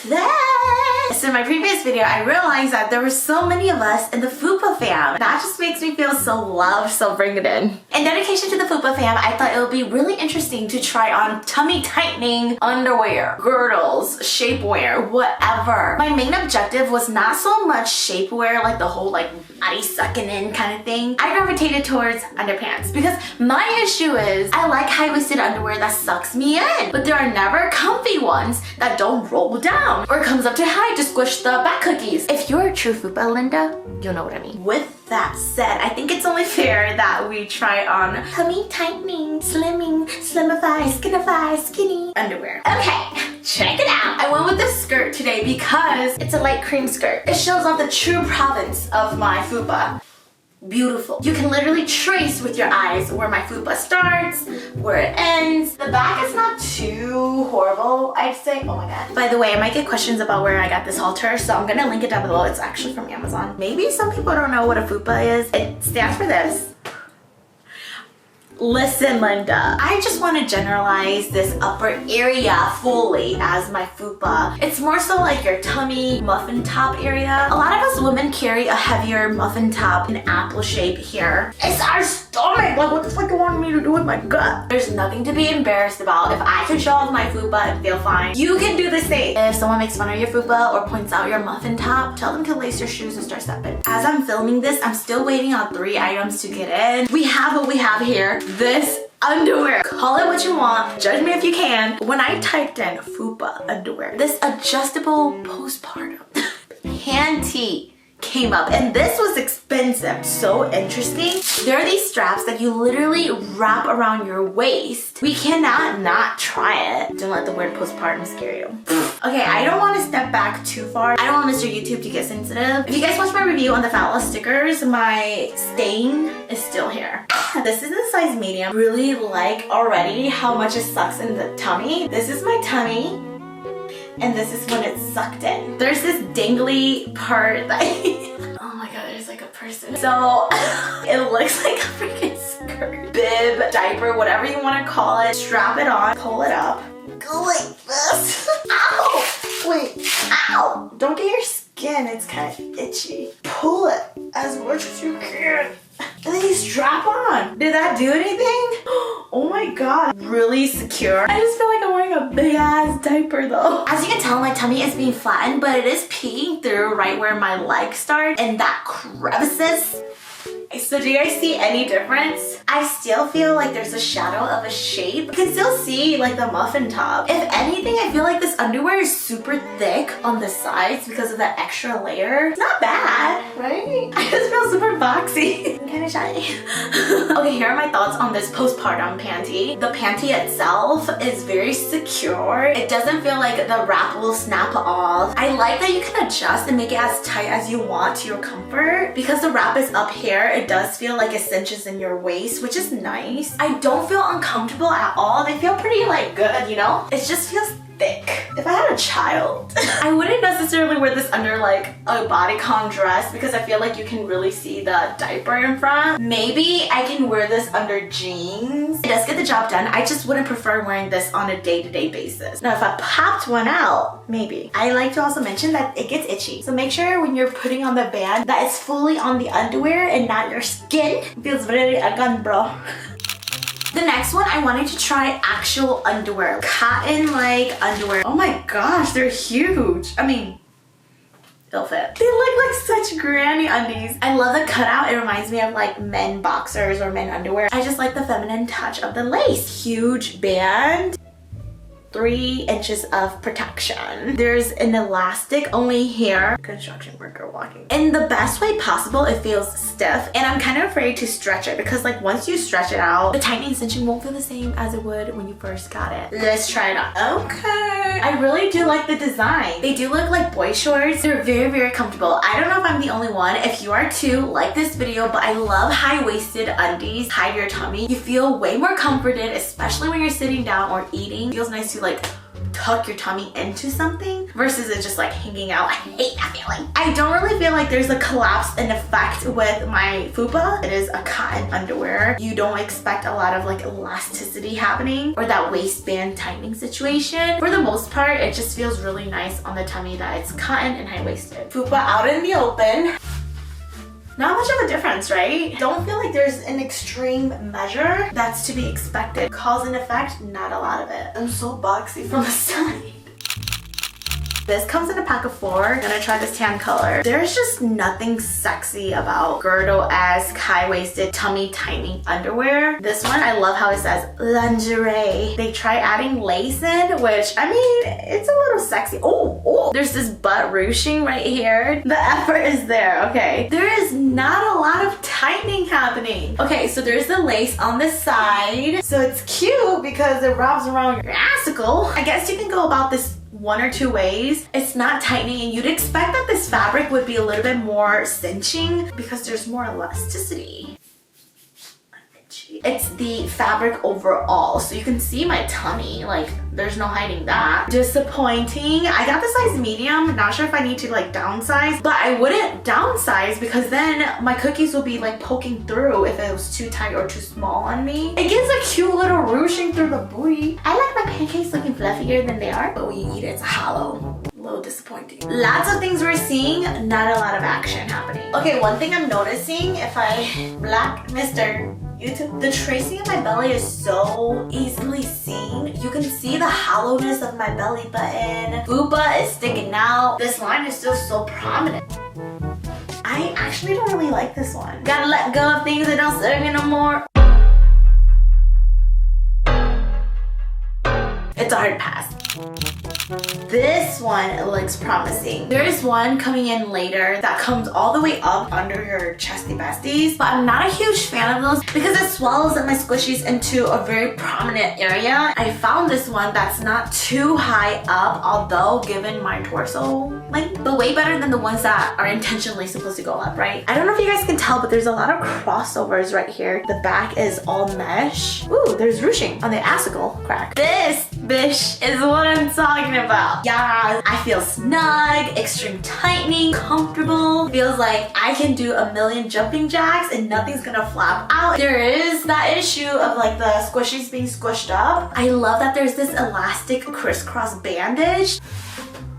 this. So in my previous video, I realized that there were so many of us in the FUPA fam. That just makes me feel so loved, so bring it in. In dedication to the FUPA fam, I thought it would be really interesting to try on tummy tightening underwear, girdles, shapewear, whatever. My main objective was not so much shapewear, like the whole like body sucking in kind of thing. I gravitated towards underpants because my issue is I like high-waisted underwear that sucks me in, but there are never comfy ones that don't roll down or comes up too high to squish the back cookies. If you're a true FUPA, Linda, you'll know what I mean. With that said, I think it's only fair that we try on tummy tightening, slimming, slimify, skinify, skinny underwear. Okay, check it out. I went with this skirt today because it's a light cream skirt. It shows off the true province of my FUPA. Beautiful. You can literally trace with your eyes where my FUPA starts, where it ends. The back is not too horrible, I'd say. Oh my god. By the way, I might get questions about where I got this halter, so I'm gonna link it down below. It's actually from Amazon. Maybe some people don't know what a FUPA is. It stands for this. Listen, Linda, I just want to generalize this upper area fully as my FUPA. It's more so like your tummy, muffin top area. A lot of us women carry a heavier muffin top in apple shape here. It's our stomach. Like, what the fuck do you want me to do with my gut? There's nothing to be embarrassed about. If I can show off my FUPA and feel fine, you can do the same. If someone makes fun of your FUPA or points out your muffin top, tell them to lace your shoes and start stepping. As I'm filming this, I'm still waiting on 3 items to get in. We have what we have here. This underwear. Call it what you want. Judge me if you can. When I typed in FUPA underwear, this adjustable postpartum panty came up, and this was expensive. So interesting. There are these straps that you literally wrap around your waist. We cannot not try it. Don't let the word postpartum scare you. Okay, I don't want to step back too far. I don't want Mr. YouTube to get sensitive. If you guys watched my review on the fat loss stickers, my stain is still here. This is in size medium. Really like already how much it sucks in the tummy. This is my tummy. And this is when it's sucked in. There's this dangly part that oh my god, there's like a person. So it looks like a freaking skirt, bib, diaper, whatever you want to call it. Strap it on, pull it up, go like this. Ow! Wait, ow! Don't get your skin, it's kind of itchy. Pull it as much as you can. And then you strap on. Did that do anything? Oh my god, really secure. I just feel like I'm wearing a big ass diaper though. As you can tell, my tummy is being flattened, but it is peeking through right where my legs start and that crevices. So do you guys see any difference? I still feel like there's a shadow of a shape. You can still see like the muffin top. If anything, I feel like this underwear is super thick on the sides because of that extra layer. It's not bad, right? I just feel super boxy. I'm kind of shy. Okay, here are my thoughts on this postpartum panty. The panty itself is very secure. It doesn't feel like the wrap will snap off. I like that you can adjust and make it as tight as you want to your comfort. Because the wrap is up here, it does feel like it cinches in your waist, which is nice. I don't feel uncomfortable at all. They feel pretty like good, you know? It just feels thick. If I had a child, I wouldn't necessarily wear this under like a bodycon dress because I feel like you can really see the diaper in front. Maybe I can wear this under jeans. It does get the job done. I just wouldn't prefer wearing this on a day-to-day basis. Now, if I popped one out, maybe. I like to also mention that it gets itchy. So make sure when you're putting on the band that it's fully on the underwear and not your skin. It feels very agan, bro. The next one, I wanted to try actual underwear. Cotton-like underwear. Oh my gosh, they're huge. I mean, they'll fit. They look like such granny undies. I love the cutout. It reminds me of like men boxers or men underwear. I just like the feminine touch of the lace. Huge band. 3 inches of protection. There's an elastic only here. Construction worker walking. In the best way possible, it feels stiff, and I'm kind of afraid to stretch it because like once you stretch it out, the tightening and cinching won't feel the same as it would when you first got it. Let's try it on. Okay. I really do like the design. They do look like boy shorts. They're very, very comfortable. I don't know if I'm the only one. If you are too, like this video, but I love high-waisted undies. Hide your tummy. You feel way more comforted, especially when you're sitting down or eating. It feels nice to like tuck your tummy into something versus it just like hanging out. I hate that feeling. I don't really feel like there's a collapse in effect with my FUPA. It is a cotton underwear. You don't expect a lot of like elasticity happening or that waistband tightening situation. For the most part, it just feels really nice on the tummy that it's cotton and high-waisted. FUPA out in the open. Not much of a difference, right? Don't feel like there's an extreme measure that's to be expected. Cause and effect, not a lot of it. I'm so boxy from the side. This comes in a pack of 4. I'm gonna try this tan color. There's just nothing sexy about girdle-esque, high-waisted, tummy tightening underwear. This one, I love how it says lingerie. They try adding lace in, which, I mean, it's a little sexy. Oh, there's this butt ruching right here. The effort is there, okay. There is not a lot of tightening happening. Okay, so there's the lace on the side. So it's cute because it wraps around your assicle. I guess you can go about this 1 or 2 ways. It's not tightening, and you'd expect that this fabric would be a little bit more cinching because there's more elasticity. It's the fabric overall, so you can see my tummy, like there's no hiding that. Disappointing. I got the size medium, not sure if I need to like downsize, but I wouldn't downsize because then my cookies will be like poking through if it was too tight or too small on me. It gives a cute little ruching through the booty. I like my pancakes looking fluffier than they are, but when you eat it, it's hollow. A little disappointing. Lots of things we're seeing, not a lot of action happening. Okay, one thing I'm noticing, if I black Mr. YouTube, the tracing of my belly is so easily seen. You can see the hollowness of my belly button. FUPA is sticking out. This line is still so prominent. I actually don't really like this one. Gotta let go of things that don't serve me no more. It's a hard pass. This one looks promising. There is one coming in later that comes all the way up under your chesty besties, but I'm not a huge fan of those because it swallows up my squishies into a very prominent area. I found this one that's not too high up, although given my torso length, but way better than the ones that are intentionally supposed to go up, right? I don't know if you guys can tell, but there's a lot of crossovers right here. The back is all mesh. Ooh, there's ruching on the assicle crack. This bish is what I'm talking about. Yeah, I feel snug, extreme tightening, comfortable. Feels like I can do a million jumping jacks and nothing's gonna flap out. There is that issue of like the squishies being squished up. I love that there's this elastic crisscross bandage.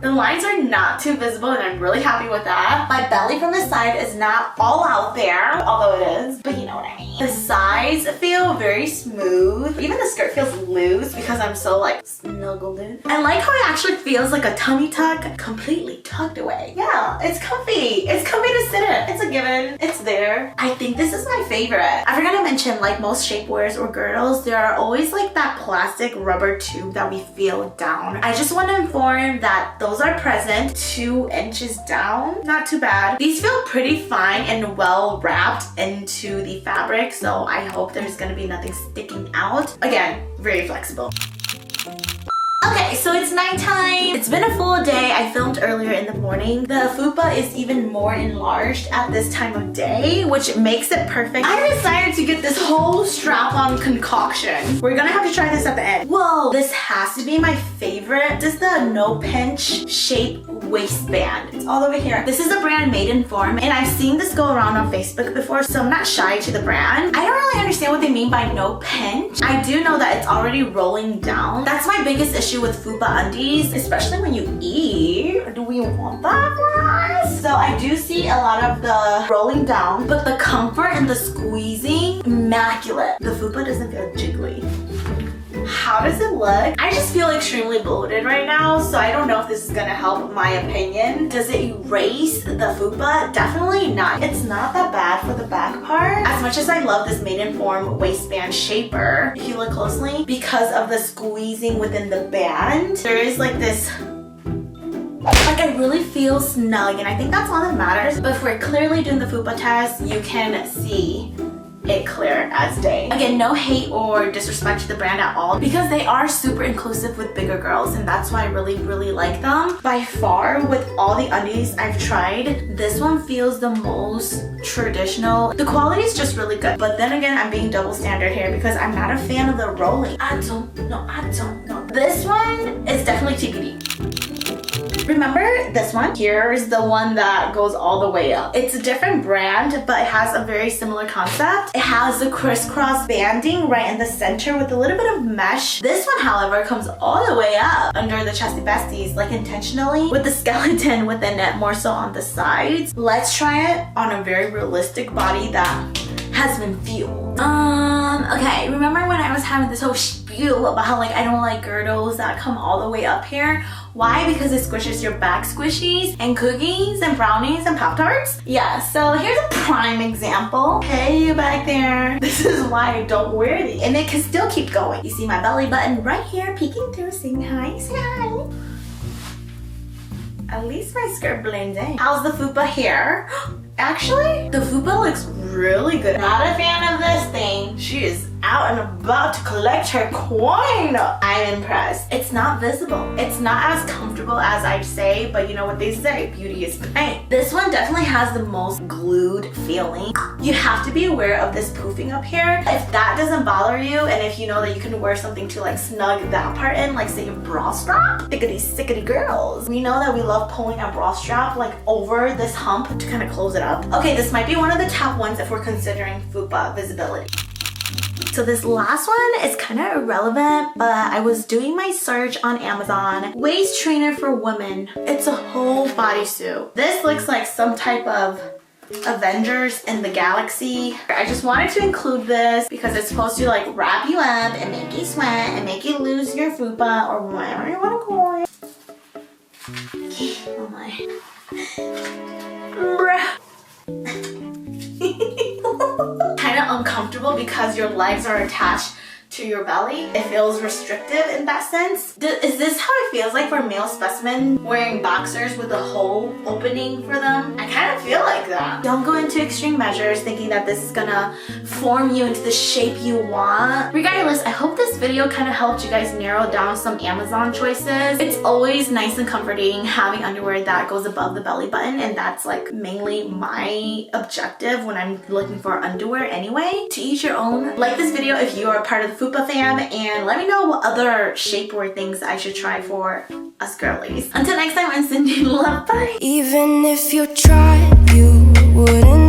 The lines are not too visible and I'm really happy with that. My belly from the side is not all out there, although it is, but you know what I mean. The sides feel very smooth. Even the skirt feels loose because I'm so like snuggled in. I like how it actually feels like a tummy tuck, completely tucked away. Yeah, it's comfy. It's comfy to sit in. It's a given. It's there. I think this is my favorite. I forgot to mention, like most shapewears or girdles, there are always like that plastic rubber tube that we feel down. I just want to inform that those are present 2 inches down. Not too bad. These feel pretty fine and well wrapped into the fabric, so I hope there's gonna be nothing sticking out. Again, very flexible. Okay, so it's nighttime. It's been a full day. I filmed earlier in the morning. The FUPA is even more enlarged at this time of day, which makes it perfect. I decided to get this whole strap-on concoction. We're gonna have to try this at the end. Whoa, this has to be my favorite. This is the no pinch shape waistband. It's all over here. This is the brand Maiden form, and I've seen this go around on Facebook before, so I'm not shy to the brand. I don't really understand what they mean by no pinch. I do know that it's already rolling down. That's my biggest issue with FUPA undies, especially when you eat. Do we want that for us? So I do see a lot of the rolling down, but the comfort and the squeezing, immaculate. The FUPA doesn't feel jiggly. How does it look? I just feel extremely bloated right now, so I don't know if this is gonna help my opinion. Does it erase the FUPA? Definitely not. It's not that bad for the back part. As much as I love this Maiden form waistband shaper, if you look closely, because of the squeezing within the band, there is like this, like I really feel snug, and I think that's all that matters. But if we're clearly doing the FUPA test, you can see it clear as day. Again, no hate or disrespect to the brand at all because they are super inclusive with bigger girls, and that's why I really like them. By far, with all the undies I've tried, this one feels the most traditional. The quality is just really good, but then again, I'm being double standard here because I'm not a fan of the rolling. I don't know. This one is definitely TBD. Remember this one? Here's the one that goes all the way up. It's a different brand, but it has a very similar concept. It has the crisscross banding right in the center with a little bit of mesh. This one, however, comes all the way up under the chesty besties, like intentionally, with the skeleton within it, more so on the sides. Let's try it on a very realistic body that has been fueled. Okay, remember when I was having this whole spiel about how like I don't like girdles that come all the way up here? Why? Because it squishes your back squishies and cookies and brownies and Pop-Tarts? Yeah, so here's a prime example. Hey, you back there. This is why I don't wear these. And it can still keep going. You see my belly button right here peeking through, saying hi, say hi. At least my skirt blends in. How's the FUPA hair? Actually, the FUPA looks really good. Not a fan of this thing. She is out and about to collect her coin. I'm impressed. It's not visible. It's not as comfortable as I'd say, but you know what they say, beauty is pain. This one definitely has the most glued feeling. You have to be aware of this poofing up here. If that doesn't bother you, and if you know that you can wear something to like snug that part in, like say a bra strap, sickety girls. We know that we love pulling a bra strap like over this hump to kind of close it up. Okay, this might be one of the top ones if we're considering FUPA visibility. So this last one is kind of irrelevant, but I was doing my search on Amazon. Waist trainer for women. It's a whole bodysuit. This looks like some type of Avengers in the galaxy. I just wanted to include this because it's supposed to like wrap you up and make you sweat and make you lose your FUPA or whatever you want to call it. Oh my. Bruh. Kind of uncomfortable because your legs are attached to your belly. It feels restrictive in that sense. Is this how it feels like for male specimen wearing boxers with a hole opening for them? I kind of feel like that. Don't go into extreme measures thinking that this is gonna form you into the shape you want. Regardless, I hope this video kind of helped you guys narrow down some Amazon choices. It's always nice and comforting having underwear that goes above the belly button, and that's like mainly my objective when I'm looking for underwear anyway. To each your own. Like this video if you are a part of the FUPA fam, and let me know what other shapewear things I should try for us girlies. Until next time, I'm Cindy. Love, bye. Even if you tried, you wouldn't